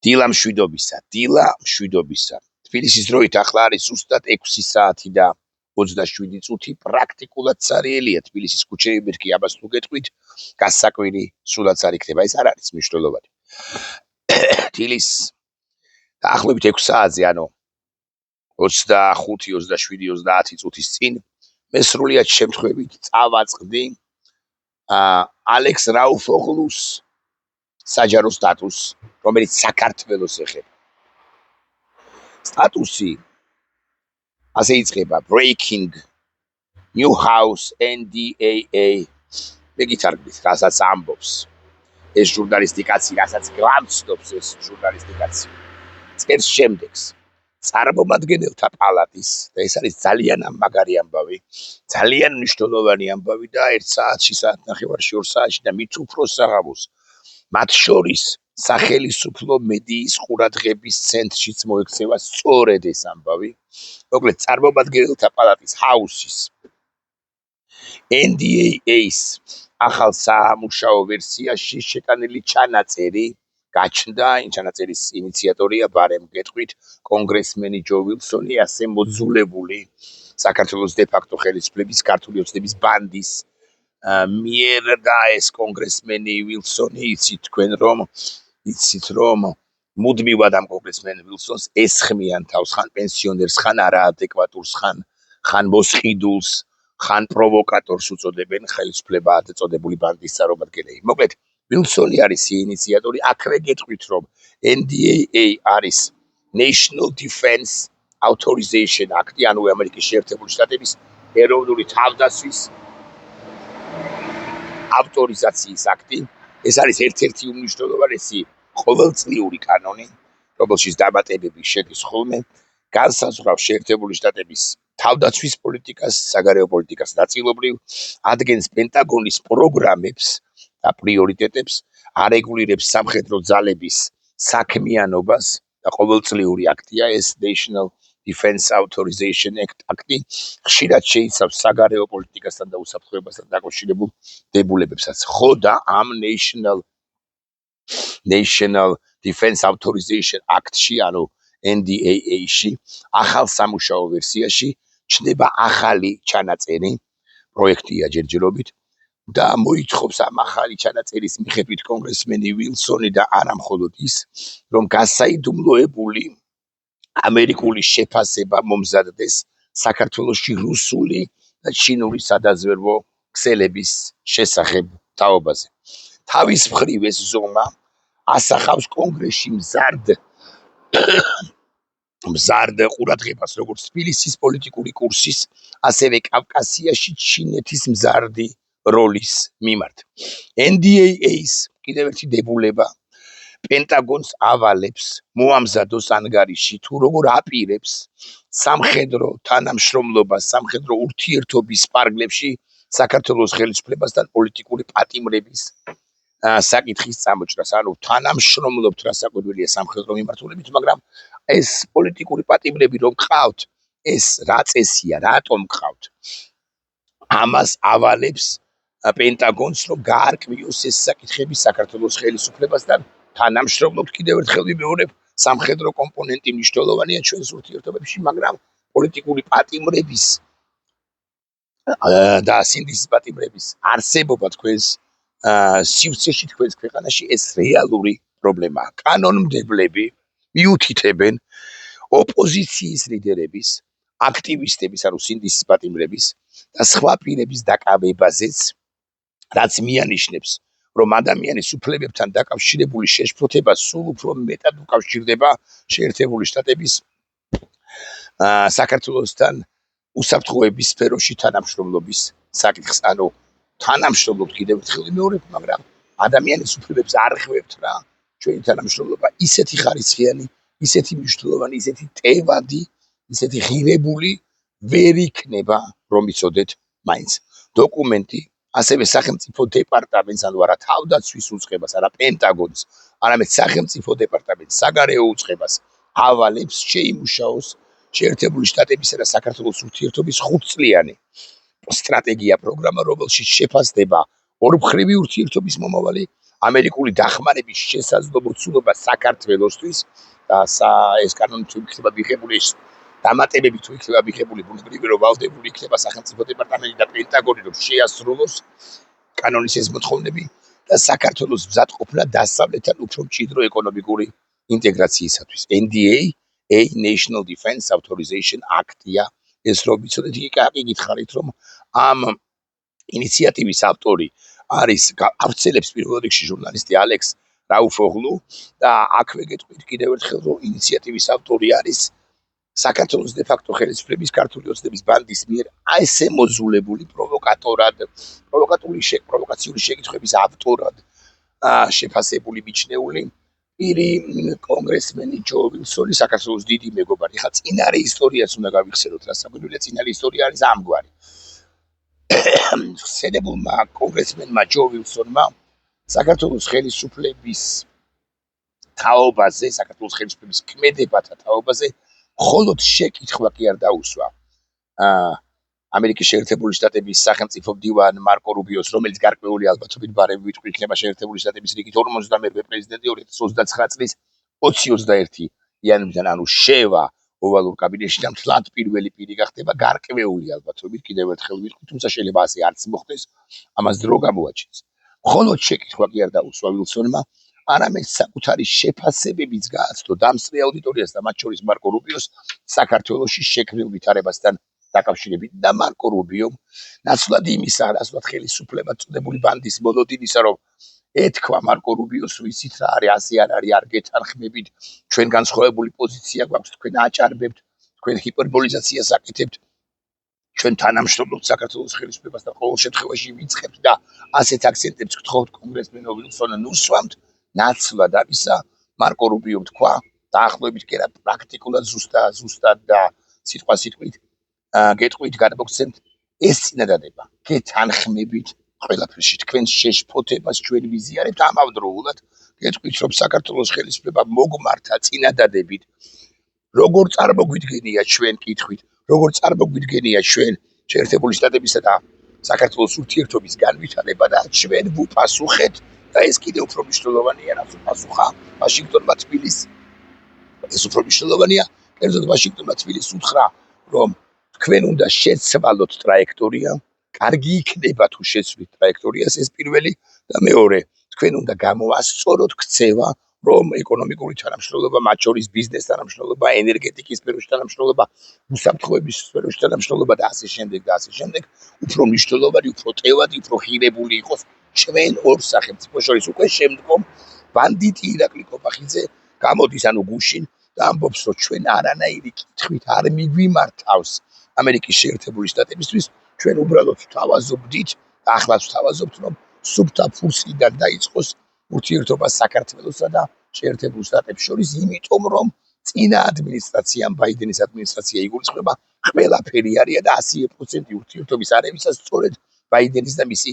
დილა მშვიდობისა. თბილისის დროით ახლა არის ზუსტად 6 საათი და 27 წუთი. პრაქტიკულად ცარიელია თბილისის ქუჩები, მეთქი ამას თუ გეტყვით, გასაკვირი სულაც არ იქნება, ეს არ არის მნიშვნელოვანი. დილის დაახლოებით 6 საათზე, ანუ 25, 27, 30 წუთის წინ მე სრულიად შემთხვევით წავაწყდი ალექს რაუფოღლუს საჯარო სტატუსს, რომელიც საქართველოს ეხება. სტატუსი ასე იწყება: breaking new house NDAA. მე გითარგმნით, რასაც ამბობს ეს ჟურნალისტი კაცი, რასაც გამცნობს ეს ჟურნალისტი კაცი. წერს შემდეგს: წარმომადგენელთა პალატის, და ეს არის ძალიან მაგარი ამბავი, ძალიან მნიშვნელოვანი ამბავი და 1 საათში, საათნახევარში, 2 საათში და მით უფრო საღამოს, მათ შორის სახელმწიფო მედიის ყურადღების ცენტრშიც მოექცევა სწორედ ეს ამბავი. მოკლედ, წარმომადგენელთა პალატის ჰაუსის NDAA-ის ახალ სამუშაო ვერსიაში შეტანილი ჩანაწერი გაჩნდა. იმ ჩანაწერის ინიციატორია ბარემ გეტყვით კონგრესმენი ჯო ვილსონი, ასე მოძულებული საქართველოს დე-ფაქტო ხელისუფლების ქართული ოცნების ბანდის მიერ და ეს კონგრესმენი ვილსონი, იცით რომ მუდმივად ამ კონგრესმენ ვილსონს ესხმიან თავს, ხან პენსიონერს, ხან არაადეკვატურს, ხან მოსყიდულს, ხან პროვოკატორს უწოდებენ ხელისუფლებად წოდებული ბანდის წარმომადგენლები. მოკლედ, ვილსონი არის ინიციატორი. აქვე გეტყვით, რომ NDAA არის National Defense Authorization Act, ანუ ამერიკის შეერთებული შტატების ეროვნული თავდაცვის ავტორიზაციის აქტი. ეს არის ერთ-ერთი უმნიშვნელოვანესი ყოველწლიური კანონი, რომელშიც დამატებები შედის ხოლმე. განსაზღვრავს შეერთებული შტატების თავდაცვის პოლიტიკას, საგარეო პოლიტიკას ნაწილობრივ, ადგენს პენტაგონის პროგრამებს და პრიორიტეტებს, არეგულირებს სამხედრო ძალების საქმიანობას და ყოველწლიური აქტია ეს National Defense Authorization აქტი. ხშირად შეიცავს საგარეო პოლიტიკასთან და უსაფრთხოებასთან დაკავშირებულ დებულებებსაც. ხო და ამ National Defense Authorization Act-ში, ანუ NDAA-ში, ახალ სამუშაო ვერსიაში ჩნდება ახალი ჩანაწერი, პროექტია ჯერჯერობით და მოითხოვს ამ ახალი ჩანაწერის მიხედვით კონგრესმენი ვილსონი და არა მხოლოდ ის, რომ გასაიდუმლოებული ამერიკული შეფასება მომზადდეს საქართველოში რუსული და ჩინური სადაზვერვო ქსელების შესახებ თაობაზე. თავის მხრივ ეს ზომა ასახავს კონგრესში მზარდ ყურადღებას, როგორც თბილისის პოლიტიკური კურსის, ასევე კავკასიაში ჩინეთის მზარდი როლის მიმართ. NDAA-ის კიდევ ერთი დებულება პენტაგონს ავალებს მოამზადოს ანგარიში, თუ როგორ აპირებს სამხედრო თანამშრომლობას, სამხედრო ურთიერთობის პარგლებში საქართველოს ხელისუფლებასთან პოლიტიკური პატიმრების საკითხის წამოჭრას. ანუ თანამშრომლობთ, რასაკვირველია, სამხედრო მიმართულებით, მაგრამ ეს პოლიტიკური პატიმრები რომ ყავთ, ეს რა წესია, რატომ ყავთ? ამას ავალებს პენტაგონს, რომ გაარკვიოს ეს საკითხები საქართველოს ხელისუფლებასთან. თანამშრომლობთ, კიდევ ერთხელ ვიმეორებ, სამხედრო კომპონენტი მნიშვნელოვანია ჩვენს ურთიერთობებში, მაგრამ პოლიტიკური პატიმრების და სინდისის პატიმრების არსებობა თქვენს სივრცეში, თქვენს ქვეყანაში ეს რეალური პრობლემაა. კანონმდებლები მიუთითებენ ოპოზიციის ლიდერების, აქტივისტების, ანუ სინდისის პატიმრების და სხვა პირების დაკავებაზეც, რაც მიანიშნებს, რომ ადამიანის უფლებებთან დაკავშირებული შეშფოთება სულ უფრო მეტად უკავშირდება შეერთებული შტატების საქართველოსთან უსაფრთხოების სფეროში თანამშრომლობის საკითხს. ანუ თანამშრომლობთ, კიდევ ერთხელ ვიმეორებ, მაგრამ ადამიანის უფლებებს არ ხვევთ რა. ჩვენი თანამშრომლობა ისეთი ხარისხიანი, ისეთი მნიშვნელოვანი, ისეთი ტევადი, ისეთი ღირებული ვერ იქნება, რომ იცოდეთ მაინც. დოკუმენტი ასევე სახელმწიფო დეპარტამენტს, ანუ არა თავდაცვის უწყებას, არა პენტაგონს, არამედ სახელმწიფო დეპარტამენტს, საგარეო უწყებას ავალებს შეიმუშაოს შეერთებული შტატებისა და საქართველოს ურთიერთობის 5-წლიანი სტრატეგია პროგრამა, რომელშიც შეფასდება ორმხრივი ურთიერთობის მომავალი, ამერიკული დახმარების შესაძლებლობა საქართველოსთვის და ეს კანონი თუ იქნება მიღებული, ეს დამატებები თუ იქნება მიღებული, ბუნებრივია რომ ვალდებული იქნება სახელმწიფო დეპარტამენტი და პენტაგონი რომ შეასრულოს კანონის ეს მოთხოვნები და საქართველოს მზადყოფნა დასავლეთთან უფრო მჭიდრო ეკონომიკური ინტეგრაციისათვის. NDA, National Defense Authorization Act-ია ეს რომ ვიცოდეთ, იგი გითხარით რომ ამ ინიციატივის ავტორი არის გავრცელებს პირველ რიგში ჟურნალისტი ალექს რაუფოღლუ და აქვე გეტყვით კიდევ ერთხელ რომ ინიციატივის ავტორი არის საქართველოს დე-ფაქტო ხელისუფლების ქართული ოცნების ბანდის მიერ ესე მოზულებული პროვოკაციული შეკითხვების ავტორად შეფასებული მიჩნეული პირი კონგრესმენი ჯო ვილსონი, საქართველოს დიდი მეგობარი. ხა წინარე ისტორიას უნდა გავიხსენოთ, რა საკვირველია წინარე ისტორია არის ამგვარი. ხსენებულმა კონგრესმენმა ჯო ვილსონმა საქართველოს ხელისუფლების თაობაზე, საქართველოს ხელისუფლების ქმედებათა თაობაზე მხოლოდ შეკითხვა კი არ დაუსვა ამერიკის შეერთებული შტატების სახელმწიფო მდივან მარკო რუბიოს, რომელიც გარკვეული ალბათობით ბარემ იქნება შეერთებული შტატების რიგით 51-ე პრეზიდენტი 2029 წლის 20-21 იანვრიდან, ანუ შევა ოვალურ კაბინეტში და მთლად პირველი პირი გახდება გარკვეული ალბათობით, კიდევ ერთხელ ვიტყვი, თუმცა შეიძლება ასე არც მოხდეს, ამას დრო გამოაჩენს. მხოლოდ შეკითხვა კი არ დაუსვა ვილსონმა, არამედ საკუთარი შეფასებებიც გააცნო დამსწრე აუდიტორიას და მათ შორის მარკო რუბიოს საქართველოში შექმნილ ვითარებასთან დაკავშირებით და მარკო რუბიომ ნაცვლად იმისა, რასვათ ხელისუფლება წოდებული ბანდის მოლოდინისა, რომ ეთქვა მარკო რუბიოს, ვიცით რა არის, ასე არ არის, არ გეთანხმებით, ჩვენ განსხვავებული პოზიცია გვაქვს, თქვენ აჭარბებთ, თქვენ ჰიპერბოლიზაციას აკეთებთ, ჩვენ თანამშრომლობთ საქართველოს ხელისუფლებასთან, ყოველ შემთხვევაში ვიწყებთ და ასეთ აქცენტებს გთხოვთ კონგრესმენ ვილსონ ნუსვამთ. ნაცვლად ამისა მარკო რუბიომ თქვა, დაახლოებით კი არა პრაქტიკულად ზუსტად და სიტყვა სიტყვით გეტყვით გადმოგცემთ ეს წინადადება გეთანხმებით ყველაფერში თქვენ შეშფოთებას ჩვენ ვიზიარებთ ამავდროულად გეტყვით რომ საქართველოს ხელისუფლება მოგმართა წინადადებით როგორ წარმოგვიდგენია ჩვენ კითხვით როგორ წარმოგვიდგენია ჩვენ შეერთებული შტატებისა და საქართველოს ურთიერთობის განვითარება და ჩვენ ვუპასუხეთ და ეს კიდევ უფრო მნიშვნელოვანია რაც უპასუხა ვაშინგტონმა თბილისს ეს უფრო მნიშვნელოვანია კერძოდ ვაშინგტონმა თბილისს უთხრა რომ თქვენ უნდა შეცვალოთ ტრაექტორია, კარგი იქნება თუ შეცვლით ტრაექტორიას ეს პირველი და მეორე, თქვენ უნდა გამოასწოროთ ქცევა, რომ ეკონომიკური თანამშრომლობა, მათ შორის ბიზნეს თანამშრომლობა, ენერგეტიკის სფეროში თანამშრომლობა, უსაფრთხოების სფეროში თანამშრომლობა და ასე შემდეგ, უფრო მნიშვნელოვანი, უფრო ტევადი, უფრო ხირებული იყოს ჩვენ ორ სახელმწიფოს შორის. უკვე შემდგომ ბანდიტი ირაკლი კობახიძე გამოდის ანუ გუშინ და ამბობს, რომ ჩვენ არანაირი კითხვით არ მიგვიმართავს ამერიკის შეერთებული შტატებისთვის, ჩვენ უბრალოდ ვთავაზობდით, ახლაც ვთავაზობთ, რომ სუფთა ფურსლიდან დაიწყოს ურთიერთობა საქართველოსა და შეერთებულ შტატებს შორის, იმიტომ რომ წინა ადმინისტრაციამ, ბაიდენის ადმინისტრაცია იგულისხმება, ყველაფერი არია და 100% ურთიერთობის არევისაც სწორედ ბაიდენის და მისი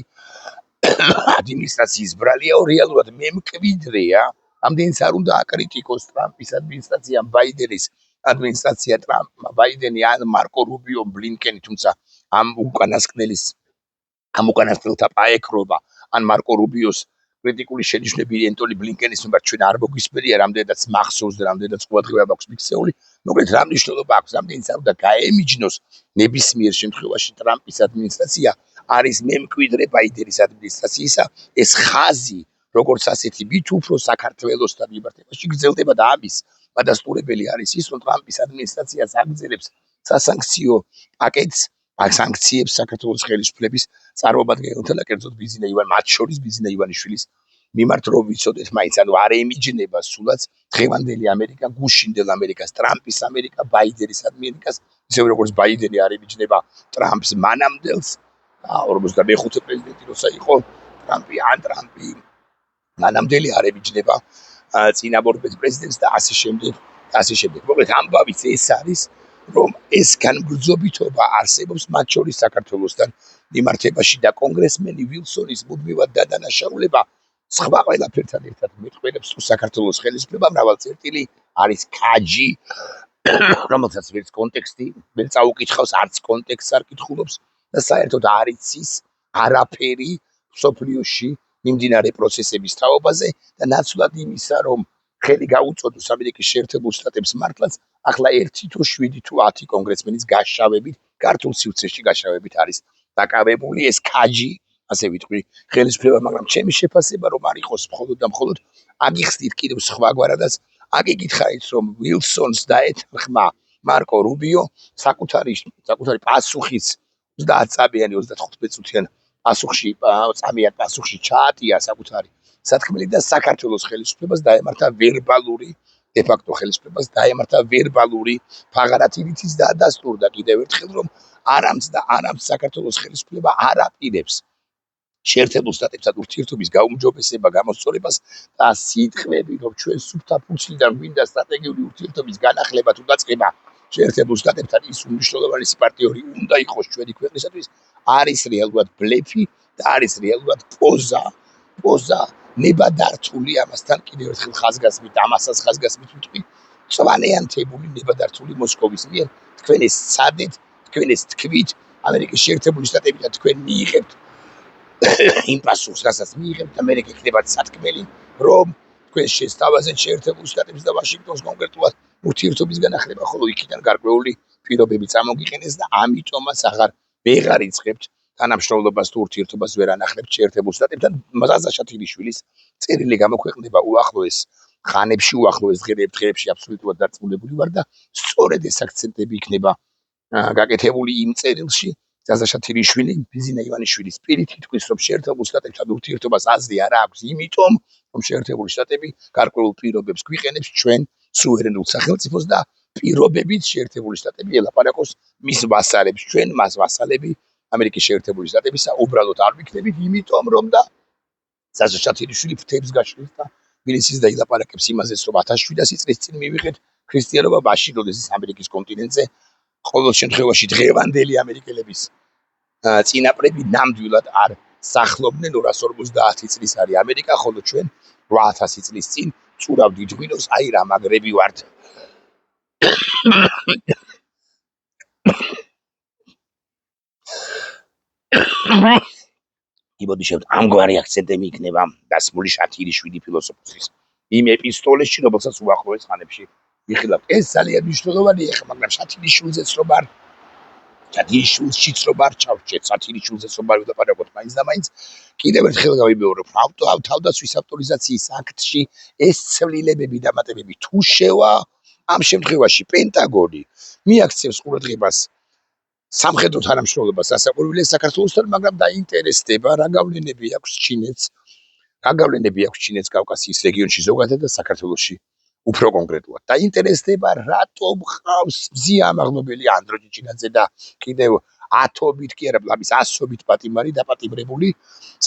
ადმინისტრაციის ბრალია, რეალურად მე მკვიდრეა, ამდენიც არ უნდა აკრიტიკოს ტრამპის ადმინისტრაციამ ბაიდენის ადმინისტრაცია ტრამპმა, ბაიდენი ან მარკო რუბიო ბლინკენი, თუმცა ამ უკანასკნელთა პაეკრობა, ან მარკო რუბიოს კრიტიკული შენიშვნები ენტონი ბლინკენის მიმართ ჩვენ არ მოგვისმენია, რამდენადაც მახსოვს და რამდენადაც ყურადღება მაქვს მიქცეული, მოკლედ რა მნიშვნელობა აქვს, ამდენიც არ უნდა გაემიჯნოს ნებისმიერ შემთხვევაში ტრამპის ადმინისტრაცია არის მემკვიდრე ბაიდენის ადმინისტრაციისა, ეს ხაზი, როგორც ასეთი მით უფრო საქართველოსთან მიმართებაში გრძელდება და ამის გადასტურებელი არის ის, რომ ტრამპის ადმინისტრაციას აგრძელებს სასანქციო პაკეტს, სანქციებს საქართველოს ხელისუფლების წარმომადგენელთა და კერძოდ ბიზნე ივან, მათ შორის ბიზნე ივანიშვილის მიმართ, რომ ვიცოდეთ მაინც, ანუ არ ემიჯნება სულაც დღევანდელი ამერიკა, გუშინდელ ამერიკას, ტრამპის ამერიკა, ბაიდენის ამერიკას, ისე როგორც ბაიდენი არ ემიჯნება ტრამპს მანამდელს, 45 პრეზიდენტი როცა იყო ტრამპი მანამდელი არ ემიჯნება წინამორბედ პრეზიდენტს და ასე შემდეგ. მოკლედ ამბავიც ეს არის, რომ ეს განმგრძობითობა არსებობს მათ შორის საქართველოსთან მიმართებაში და კონგრესმენი ვილსონის მუდმივად დადანაშაულება სხვა ყველაფერთან ერთად მეტყველებს, რომ საქართველოს ხელისუფლება მრავალწერტილი არის ქაჯი, რომელსაც ვერც კონტექსტი ვერ წაუკითხავს, არც კონტექსტს არ კითხულობს და საერთოდ არ იცის არაფერი მსოფლიოში მიმდინარე პროცესების თაობაზე და ნაცვლად იმისა, რომ ხელი გაუწოდოს ამერიკის შეერთებულ შტატებს მართლაც, ახლა 1 თუ 7 თუ 10 კონგრესმენის გაშავებით, ქართულ სივრცეში გაშავებით არის დაკავებული ეს ქაჯი, ასე ვიტყვი, ხელისუფლება, მაგრამ ჩემი შეფასება რომ არ იყოს მხოლოდ და მხოლოდ აგიხსნით კიდევ სხვაგვარადაც, აგიკითხარით რომ ვილსონს და ეთანხმა მარკო რუბიო საკუთარი პასუხის 30 წამიანი 35 წუთიან წამიან პასუხში ჩაატია საკუთარი სათქმელი და საქართველოს ხელისუფლებას დაემართა ვერბალური დე-ფაქტო ხელისუფლებას დაემართა ვერბალური ფაღარათირითიც და დასტურდა კიდევ ერთხელ რომ არამც საქართველოს ხელისუფლება არ აპირებს შეერთებულ შტატებთან ურთიერთობის გაუმჯობესება გამოსწორებას და სიტყვები რომ ჩვენ სუფთა ფურცლიდან გვინდა სტრატეგიული ურთიერთობის განახლება თუ დაწყება შეერთებულ შტატებთან ის უმნიშვნელოვანესი პარტნიორი უნდა იყოს ჩვენი ქვეყნისათვის არის რეალურად ბლეფი და არის რეალურად პოზა ნებადართული ამასთან კიდევ ერთხელ ხაზგასმით ამასაც ხაზგასმით ვიტყვი წვანეანთებული ნებადართული მოსკოვის მიერ თქვენ ეს ცადეთ თქვენ ეს თქვით ამერიკის შეერთებული შტატები და თქვენ მიიღებთ იმ პასუხს, რასაც მიიღებთ და მე გეკეთებათ სათქმელი, რომ თქვენ შესთავაზეთ შეერთებულ შტატებს და ვაშინგტონს კონკრეტულად ურთიერთობის განახლება, ხოლო იქიდან გარკვეული პირობები წამოგიყენეს და ამიტომაც ვეღარ იწყებთ თანამშრომლობას თუ ურთიერთობას ვერ ანახლებთ შეერთებულ შტატებთან. მაზაზა შათილიშვილის წერილი გამოქვეყნდება უახლოეს ხანებში, უახლოეს დღეებში აბსოლუტურად დარწმუნებული ვარ და სწორედ ეს აქცენტები იქნება გაკეთებული იმ წერილში. ზაზაშათილიშვილი, ბიზინა ივანიშვილის პირით ითქვის, რომ შეერთებულ შტატებთან ურთიერთობას აზრი არ აქვს, იმიტომ, რომ შეერთებული შტატები გარკვეულ პირობებს გვიყენებს ჩვენ სუვერენულ სახელმწიფოს და პირობებით შეერთებული შტატები ელაპარაკოს მის ვასალებს, ჩვენ მას ვასალები ამერიკის შეერთებული შტატებისა უბრალოდ არ ვიქნებით, იმიტომ რომ და ზაზაშათილიშვილი ფრთებს გაშლის და თბილისის და ილაპარაკებს იმაზეც, რომ 1700 წლის წინ მივიღეთ ქრისტიანობა მაშინ, როდესაც ამერიკის კონტინენტზე ყოველ შემთხვევაში დღევანდელი ამერიკელების წინაპრები ნამდვილად არ სახლობდნენ 250 წლის არის ამერიკა, ხოლო ჩვენ 8000 წლის წინ წურავ დიდღვინოს, აი რა მაგრები ვართ. იბოდიშებთ, ამგვარი აქცენტები იქნება დასმული შათილიშვილი ფილოსოფოსის იმ ეპისტოლეში, რომელსაც უახლოეს ხანებში ვიხილავთ. ეს ძალიან მნიშვნელოვანია, მაგრამ შათილიშვილზეც რომ არ შათილიშვილშიც რომ არ ჩავჭეთ, შათილიშვილზეც რომ არ ვილაპარაკოთ მაინც და მაინც, კიდევ ერთხელ გავიმეორებ, თავდაცვის ავტორიზაციის აქტში ეს ცვლილებები და მატებები თუ შევა, ამ შემთხვევაში პენტაგონი მიაქცევს ყურადღებას სამხედრო თანამშრომლობას ასაკურვილეს საქართველოსთან, მაგრამ დაინტერესდება რა გავლენები აქვს ჩინეთს, კავკასიის რეგიონში ზოგადად და საქართველოში უფრო კონკრეტულად. დაინტერესდება რატომ ყავს მზიამაღლობელი ანდროჯი ჩინაძე და კიდევ 10-ობით კი არა, ლამის 100-ობით პატიმარი დაპატიმრებული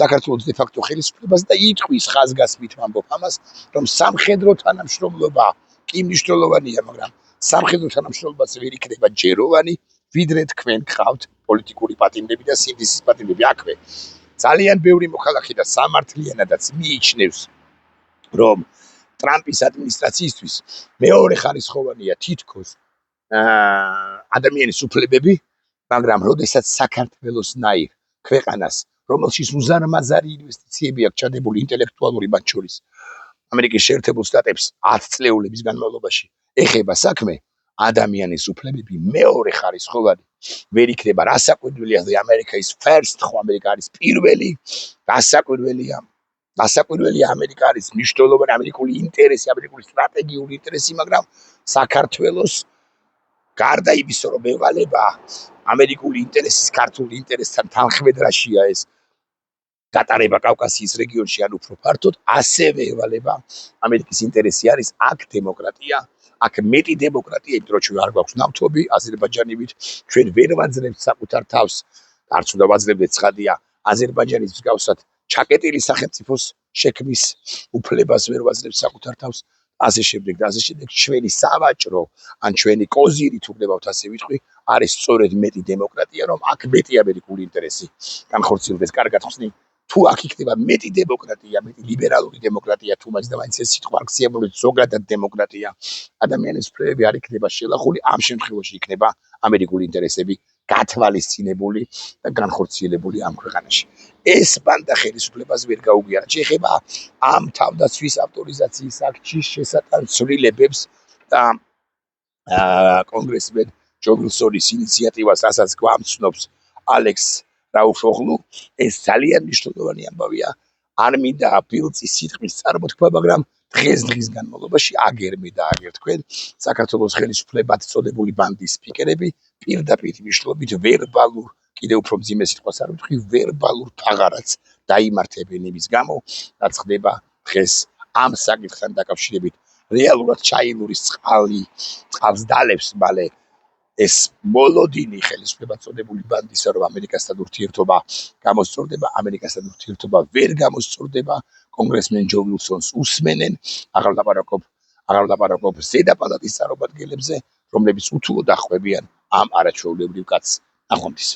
საქართველოს დე-ფაქტო ხელისუფლებას და იტყვის ხაზგასმით ამბობ ამას, რომ სამხედრო თანამშრომლობა კი მნიშვნელოვანია, მაგრამ სამხედრო თანამშრომლობაც ვერ იქნება ჯეროვანი, ვიდრე თქვენ გყავთ პოლიტიკური პატიმრები და სინდისის პატიმრები. აქვე ძალიან ბევრი მოქალაქე და სამართლიანადაც მიიჩნევს, რომ ტრამპის ადმინისტრაციისთვის მეორე ხარისხოვანია თითქოს ადამიანის უფლებები, მაგრამ როდესაც საქართველოსნაირ ქვეყანას, რომელშიც უზარმაზარი ინვესტიციები აქვს ჩადებული ინტელექტუალური მათ შორის ამერიკის შეერთებულ შტატებს 10 წლეულების განმავლობაში ეხება საქმე, ადამიანის უფლებები მეორე ხარისხოვანი ვერ იქნება. რასაკვირველია, ამერიკა is first, ხო ამერიკა არის პირველი, გასაკვირველია ამერიკა არის მნიშვნელოვანი ამერიკული ინტერესი, ამერიკული სტრატეგიული ინტერესი, მაგრამ საქართველოს გარდა იმისა, რომ ევალება ამერიკული ინტერესის ქართული ინტერესთან თანხმედრაშია ეს გატარება კავკასიის რეგიონში ან უფრო ფართოდ, ასევე ევალება ამერიკის ინტერესი არის აქ დემოკრატია, აქ მეტი დემოკრატია, იმიტომ რომ ჩვენ არ გვაქვს ნავთობი აზერბაიჯანივით, ჩვენ ვერ ვაძლევთ საკუთარ თავს, არც უნდა ვაძლევდეთ ცხადია აზერბაიჯანის მსგავსად ჩაკეტილი სახელმწიფოს შექმნის უფლებას ვერ ვაძლევთ საკუთარ თავს, ასე შემდეგ და ასე შემდეგ. ჩვენი სავაჭრო ან ჩვენი კოზირი თუ გნებავთ ასე ვიტყვი, არის სწორედ მეტი დემოკრატია, რომ აქ მეტი ამერიკული ინტერესი განხორციელდეს. კარგად ხსნი, თუ აქ იქნება მეტი დემოკრატია, მეტი ლიბერალური დემოკრატია, თუ მაინც და მაინც ეს სიტყვა აქციებულით ზოგადად დემოკრატია, ადამიანის უფლებები არ იქნება შელახული, ამ შემთხვევაში იქნება ამერიკული ინტერესები გათვალისწინებული და განხორციელებული ამ ქვეყანაში. ეს ბანდა ხელისუფლებას ვერ გაუგიარა. შეეხება ამ თავდაცვის ავტორიზაციის აქტის შესატან ცვლილებებს და კონგრესმენ ჯო ვილსონის ინიციატივას, რასაც გვამცნობს ალექს რაუშოღლუ, ეს ძალიან მნიშვნელოვანი ამბავია. არ მინდა ფილწის სიტყვის წარმოთქვა, მაგრამ დღის განმავლობაში აგერ მე და აგერ თქვენ საქართველოს ხელისუფლებად წოდებული ბანდის სპიკერები პირდაპირ მნიშვნელობით ვერბალურ, კიდევ უფრო მძიმე სიტყვას არ ვიტყვი, ვერბალურ ფაღარაც დაიმართებენ იმის გამო, რაც ხდება დღეს ამ საკითხთან დაკავშირებით. რეალურად ჩაილურის წყალს დალევს მალე ეს მოლოდინი ხელისუფლებად წოდებული ბანდის, რომ ამერიკასთან ურთიერთობა გამოსწორდება, ამერიკასთან ურთიერთობა ვერ გამოსწორდება, კონგრესმენ ჯო ვილსონს უსმენენ, აღარ ლაპარაკობ ზედა პალატის წარმომადგენლებზე, რომლებიც უთუოდ ახვევიან ამ არაჩვეულებრივ კაცს. ნახვამდის.